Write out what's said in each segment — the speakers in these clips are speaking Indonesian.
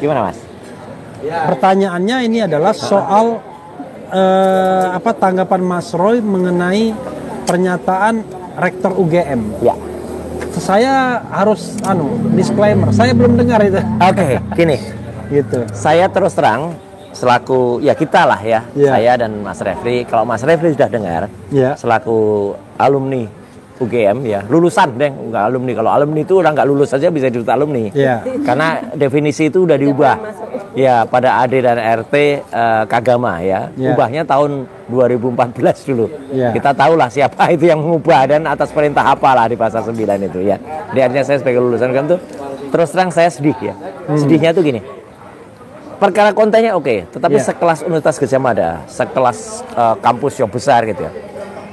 Gimana Mas? Pertanyaannya ini adalah soal tanggapan Mas Roy mengenai pernyataan Rektor UGM. Ya. Saya harus disclaimer, saya belum dengar itu. Oke, gini. Gitu. Saya terus terang selaku kita lah ya. Saya dan Mas Refri. Kalau Mas Refri sudah dengar, selaku alumni UGM lulusan enggak alumni. Kalau alumni itu orang nggak lulus saja bisa disebut alumni. Karena definisi itu udah diubah. Pada AD dan RT Kagama ubahnya tahun 2014 dulu. Kita tahulah siapa itu yang mengubah dan atas perintah apalah di pasal 9 itu ya. Jadi artinya saya sebagai lulusan UGM tuh terus terang saya sedih ya. Sedihnya tuh gini. Perkara kontennya oke, tetapi sekelas Universitas Gadjah Mada, sekelas kampus yang besar gitu ya.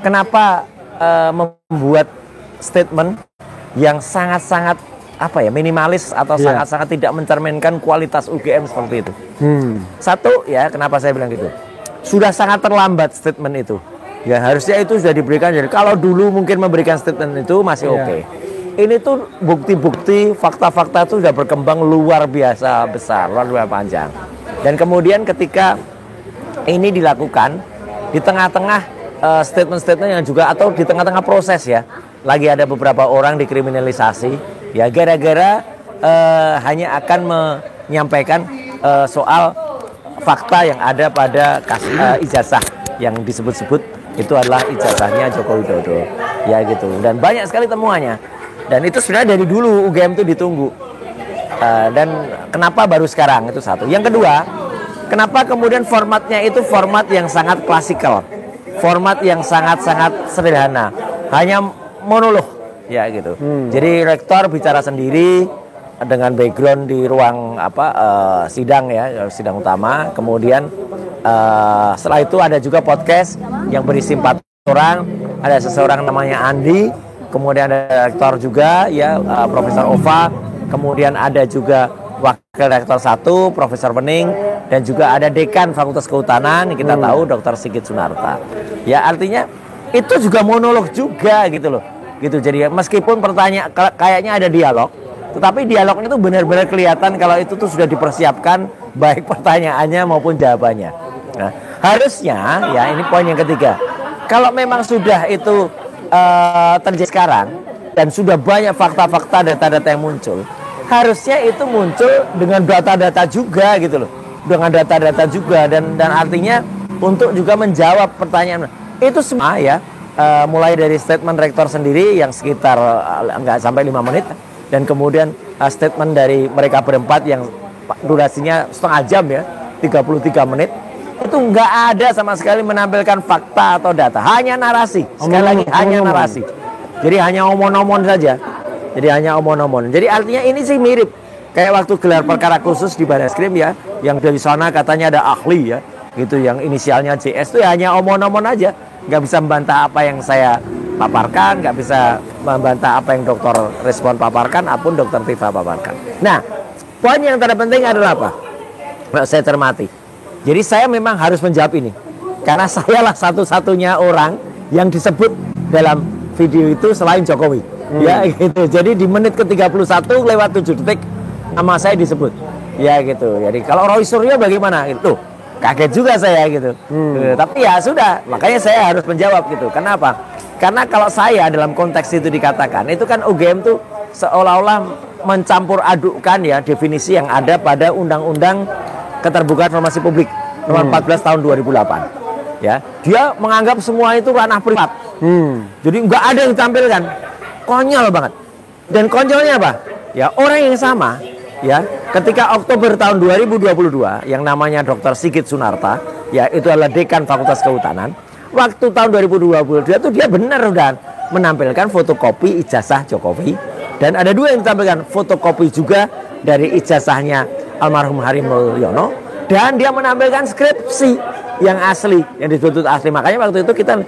Kenapa membuat statement yang sangat-sangat minimalis atau sangat-sangat tidak mencerminkan kualitas UGM seperti itu. Satu kenapa saya bilang gitu? Sudah sangat terlambat statement itu. Harusnya itu sudah diberikan. Jadi kalau dulu mungkin memberikan statement itu masih oke. Ini tuh bukti-bukti, fakta-fakta itu sudah berkembang luar biasa besar, luar biasa panjang. Dan kemudian ketika ini dilakukan di tengah-tengah statement-statement yang juga atau di tengah-tengah proses lagi ada beberapa orang dikriminalisasi gara-gara hanya akan menyampaikan soal fakta yang ada pada ijazah yang disebut-sebut itu adalah ijazahnya Joko Widodo gitu, dan banyak sekali temuannya, dan itu sebenarnya dari dulu UGM itu ditunggu, dan kenapa baru sekarang, itu satu. Yang kedua, kenapa kemudian formatnya itu format yang sangat klasikal, format yang sangat-sangat sederhana, hanya monolog gitu. Jadi rektor bicara sendiri dengan background di ruang sidang sidang utama. Kemudian setelah itu ada juga podcast yang berisi 4 orang. Ada seseorang namanya Andi, kemudian ada rektor juga Profesor Ova, kemudian ada juga Wakil Rektor 1 Profesor Bening, dan juga ada Dekan Fakultas Kehutanan yang kita tahu Dr. Sigit Sunarta. Artinya itu juga monolog juga gitu loh. Jadi meskipun pertanyaan kayaknya ada dialog, tetapi dialognya itu benar-benar kelihatan kalau itu tuh sudah dipersiapkan baik pertanyaannya maupun jawabannya. Nah, harusnya ini poin yang ketiga. Kalau memang sudah itu terjadi sekarang dan sudah banyak fakta-fakta, data-data yang muncul, harusnya itu muncul dengan data-data juga gitu loh. Dengan data-data juga dan artinya untuk juga menjawab pertanyaan. Itu semua mulai dari statement rektor sendiri yang sekitar nggak sampai 5 menit, dan kemudian statement dari mereka berempat yang durasinya setengah jam 33 menit, itu nggak ada sama sekali menampilkan fakta atau data, hanya narasi. Sekali lagi hanya narasi. Jadi hanya omong-omong saja. Jadi artinya ini sih mirip kayak waktu gelar perkara khusus di Barreskrim yang dari sana katanya ada ahli gitu, yang inisialnya JS, itu hanya omong-omong aja. Nggak bisa membantah apa yang saya paparkan, nggak bisa membantah apa yang Dr. Respon paparkan, apun Dr. Tifa paparkan. Nah, poin yang terpenting adalah apa? Saya cermati. Jadi saya memang harus menjawab ini, karena saya lah satu-satunya orang yang disebut dalam video itu selain Jokowi. Gitu. Jadi di menit ke-31 lewat 7 detik nama saya disebut. Gitu. Jadi kalau Roy Suryo bagaimana? Itu kaget juga saya gitu. Tapi sudah, makanya saya harus menjawab gitu. Kenapa? Karena kalau saya dalam konteks itu dikatakan, itu kan UGM tuh seolah-olah mencampur adukkan definisi yang ada pada Undang-Undang Keterbukaan Informasi Publik nomor 14 tahun 2008. Dia menganggap semua itu ranah privat. Jadi nggak ada yang ditampilkan. Konyol banget. Dan konyolnya apa? Orang yang sama ketika Oktober tahun 2022 yang namanya Dr. Sigit Sunarta, itu adalah Dekan Fakultas Kehutanan. Waktu tahun 2022 itu dia benar udah menampilkan fotokopi ijazah Jokowi, dan ada 2 yang ditampilkan fotokopi juga dari ijazahnya almarhum Harim Mulyono, dan dia menampilkan skripsi yang asli, yang disebut asli. Makanya waktu itu kita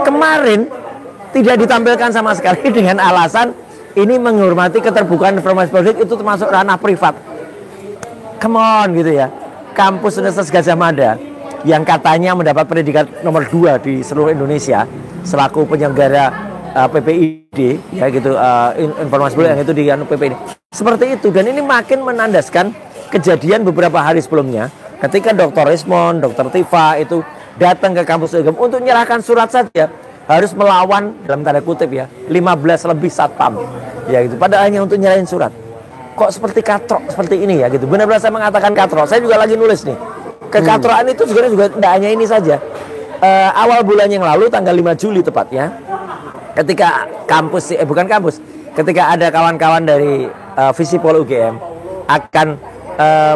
kemarin tidak ditampilkan sama sekali dengan alasan ini menghormati keterbukaan informasi publik, itu termasuk ranah privat. Come on gitu Kampus Universitas Gadjah Mada yang katanya mendapat predikat nomor 2 di seluruh Indonesia selaku penyelenggara PPID informasi publik yang itu di PPID. Seperti itu, dan ini makin menandaskan kejadian beberapa hari sebelumnya ketika Dr. Rismon, Dr. Tifa itu datang ke kampus UGM untuk menyerahkan surat saja harus melawan dalam tanda kutip ya 15 lebih satpam ya gitu, padahal hanya untuk nyerahin surat. Kok seperti katrok seperti ini ya gitu. Benar-benar saya mengatakan katrok. Saya juga lagi nulis nih. Kekatrokan itu juga tidak hanya ini saja. Awal bulan yang lalu tanggal 5 Juli tepatnya, ketika ketika ada kawan-kawan dari Visipol UGM akan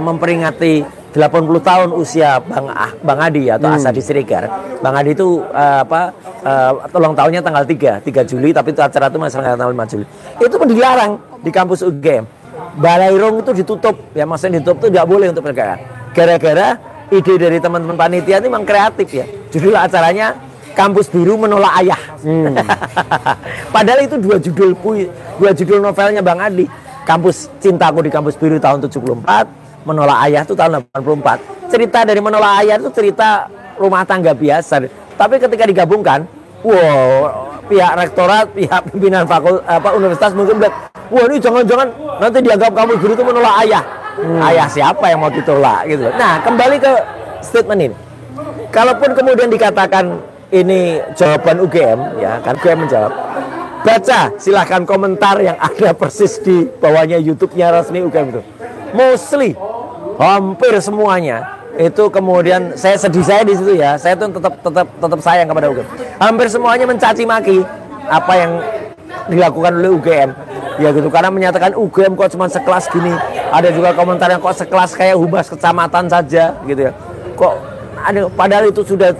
memperingati 80 tahun usia Bang Adi atau Asadi Siregar. Bang Adi itu ulang tahunnya tanggal 3 Juli, tapi itu acara itu masih tanggal 5 Juli. Itu pun dilarang di kampus UGM. Balairung itu ditutup, ya maksudnya ditutup itu nggak boleh untuk mereka. Gara-gara ide dari teman-teman panitia ini memang kreatif ya. Judul acaranya Kampus Biru Menolak Ayah. Padahal itu dua judul novelnya Bang Adi. Kampus Cintaku di Kampus Biru tahun 74, Menolak Ayah itu tahun 84. Cerita dari Menolak Ayah itu cerita rumah tangga biasa. Tapi ketika digabungkan, wow, pihak rektorat, pihak pimpinan universitas mungkin bilang, wah ini jangan-jangan nanti dianggap kampus biru itu menolak ayah. Ayah siapa yang mau ditolak gitu. Nah, kembali ke statement ini. Kalaupun kemudian dikatakan ini jawaban UGM, ya kan UGM menjawab. Baca silahkan komentar yang ada persis di bawahnya YouTube-nya resmi UGM itu. Mostly, hampir semuanya itu kemudian saya di situ ya. Saya tuh tetap sayang kepada UGM. Hampir semuanya mencaci maki apa yang dilakukan oleh UGM. Ya gitu, karena menyatakan UGM kok cuma sekelas gini. Ada juga komentar yang kok sekelas kayak humas kecamatan saja gitu ya. Kok ada, padahal itu sudah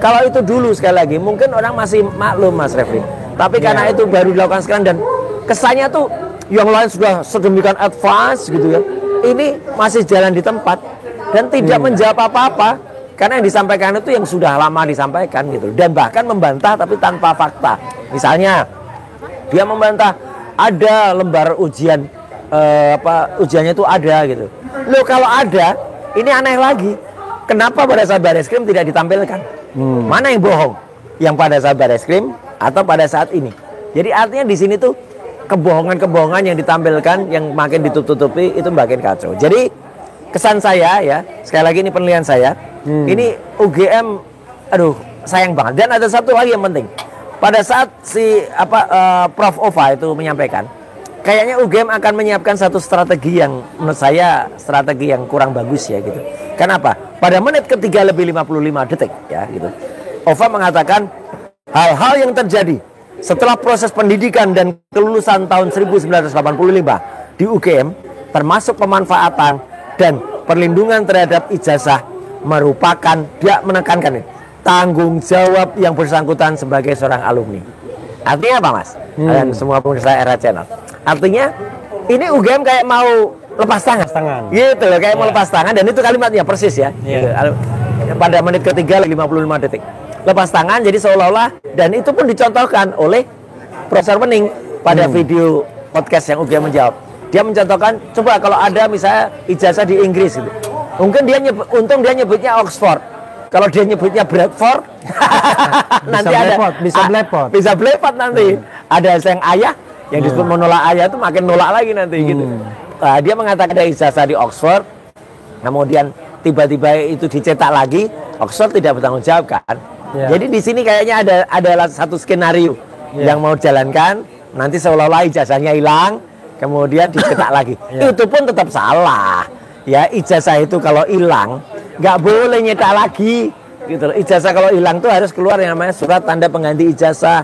kalau itu dulu sekali lagi mungkin orang masih maklum Mas Refri. Tapi karena itu baru dilakukan sekarang dan kesannya tuh yang lain sudah sedemikian advance gitu ya. Ini masih jalan di tempat dan tidak menjawab apa-apa. Karena yang disampaikan itu yang sudah lama disampaikan gitu. Dan bahkan membantah tapi tanpa fakta. Misalnya dia membantah ada lembar ujian ujiannya itu ada gitu. Loh kalau ada, ini aneh lagi. Kenapa pada saat Bareskrim tidak ditampilkan? Mana yang bohong? Yang pada saat Bareskrim atau pada saat ini? Jadi artinya di sini tuh kebohongan-kebohongan yang ditampilkan yang makin ditutup-tutupi itu makin kacau. Jadi kesan saya ya, sekali lagi ini penilaian saya. Ini UGM aduh sayang banget. Dan ada satu lagi yang penting. Pada saat Prof. Ova itu menyampaikan, kayaknya UGM akan menyiapkan satu strategi yang menurut saya strategi yang kurang bagus ya gitu. Kenapa? Pada menit ketiga lebih 55 detik ya gitu. Ova mengatakan hal-hal yang terjadi setelah proses pendidikan dan kelulusan tahun 1985 di UGM termasuk pemanfaatan dan perlindungan terhadap ijazah merupakan, dia menekankan ini, tanggung jawab yang bersangkutan sebagai seorang alumni. Artinya apa Mas? Dan semua pemirsa Era Channel. Artinya ini UGM kayak mau lepas tangan. Gitu loh, kayak mau lepas tangan dan itu kalimatnya persis ya. Gitu. Pada menit ketiga 55 detik. Lepas tangan jadi seolah-olah dan itu pun dicontohkan oleh Profesor Wening pada video podcast yang UGM menjawab. Dia mencontohkan coba kalau ada misalnya ijazah di Inggris gitu. Mungkin untung dia nyebutnya Oxford. Kalau dia nyebutnya Bradford, nanti bisa blepot nanti. Ada yang ayah, yang disebut menolak ayah itu makin nolak lagi nanti gitu. Dia mengatakan ada ijazah di Oxford, kemudian tiba-tiba itu dicetak lagi, Oxford tidak bertanggung jawab kan. Jadi di sini kayaknya ada satu skenario yang mau jalankan, nanti seolah-olah ijazahnya hilang, kemudian dicetak lagi. Itu pun tetap salah. Ya ijazah itu kalau hilang nggak boleh nyetak lagi gitu loh. Ijazah kalau hilang tuh harus keluar yang namanya surat tanda pengganti ijazah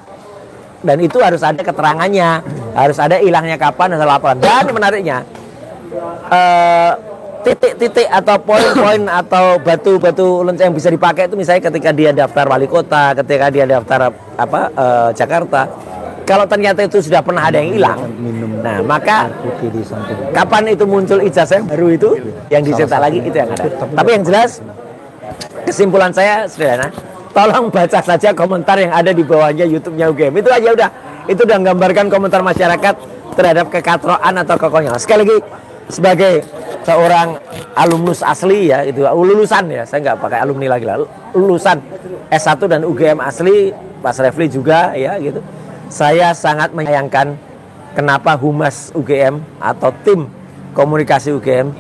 dan itu harus ada keterangannya, harus ada hilangnya kapan dan laporan. Dan menariknya titik-titik atau poin-poin atau batu-batu lonceng yang bisa dipakai itu misalnya ketika dia daftar wali kota, ketika dia daftar Jakarta. Kalau ternyata itu sudah pernah ada yang hilang, nah maka kapan itu muncul ijazah yang baru itu yang dicetak lagi itu yang ada. Tapi yang jelas kesimpulan saya sederhana, tolong baca saja komentar yang ada di bawahnya YouTube-nya UGM. Itu aja udah. Itu udah menggambarkan komentar masyarakat terhadap kekatroan atau kekonyolan. Sekali lagi sebagai seorang alumnus asli ya, itu lulusan ya, saya nggak pakai alumni lagi lah, lulusan S1 dan UGM asli, Mas Refli juga ya gitu. Saya sangat menyayangkan kenapa Humas UGM atau tim komunikasi UGM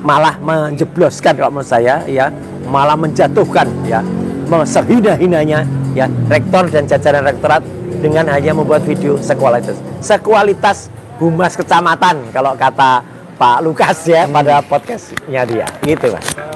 malah menjebloskan kalau menurut saya ya, malah menjatuhkan ya, sehina-hinanya ya rektor dan jajaran rektorat dengan hanya membuat video sekualitas humas kecamatan kalau kata Pak Lukas ya pada podcastnya dia gitu Mas.